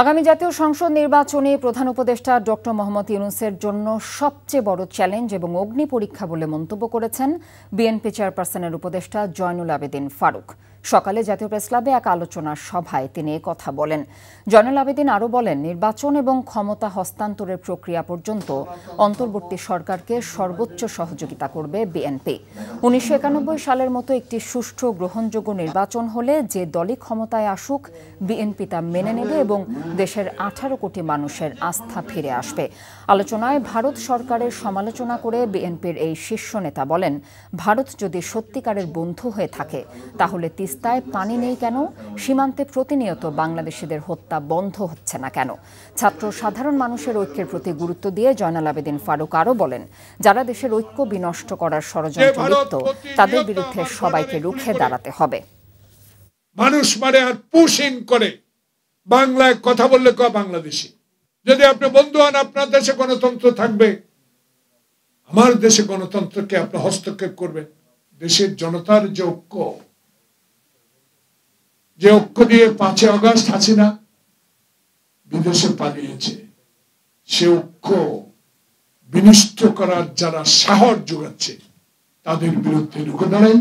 আগামী জাতীয় সংসদ নির্বাচনে প্রধান উপদেষ্টা ডক্টর মোহাম্মদ ইউনূসের জন্য সবচেয়ে বড় চ্যালেঞ্জ এবং অগ্নি পরীক্ষা বলে মন্তব্য করেছেন বিএনপি চেয়ারপারসনের উপদেষ্টা জয়নুল আবেদিন ফারুক। সকালে জাতীয় প্রেসক্লাবে এক আলোচনা সভায় তিনি কথা বলেন। জয়নুল আবেদিন আরও বলেন, নির্বাচন এবং ক্ষমতা হস্তান্তরের প্রক্রিয়া পর্যন্ত অন্তর্বর্তী সরকারকে সর্বোচ্চ সহযোগিতা করবে বিএনপি। ১৯৯১ সালের মতো একটি সুষ্ঠু গ্রহণযোগ্য নির্বাচন হলে যে দলই ক্ষমতায় আসুক বিএনপি তা মেনে নেবে এবং দেশের ১৮ কোটি মানুষের আস্থা ফিরে আসবে। আলোচনায় ভারত সরকারের সমালোচনা করে বিএনপির এই শীর্ষ নেতা বলেন, ভারত যদি সত্যিকারের বন্ধু হয়ে থাকে তাহলে তিস্তায় পানি নেই কেন? সীমান্তে প্রতিনিয়ত বাংলাদেশিদের হত্যা বন্ধ হচ্ছে না কেন? ছাত্র সাধারণ মানুষের ঐক্যের প্রতি গুরুত্ব দিয়ে জয়নুল আবেদিন ফারুক আরও বলেন, যারা দেশের ঐক্য বিনষ্ট করার ষড়যন্ত্রে লিপ্ত তাদের বিরুদ্ধে সবাইকে রুখে দাঁড়াতে হবে। মানুষ মারে আর পুশিন করে বাংলায় কথা বললে বাংলাদেশি। যদি আপনি বন্ধু হন, আপনার দেশে গণতন্ত্র থাকবে, আমার দেশে গণতন্ত্রকে আপনি হস্তক্ষেপ করবেন। দেশের জনতার যে ঐক্য দিয়ে ৫ আগস্ট হাসিনা বিদেশে পালিয়েছে, সে ঐক্য বিনষ্ট করার যারা সাহস যোগাচ্ছে তাদের বিরুদ্ধে রুখে দাঁড়ান।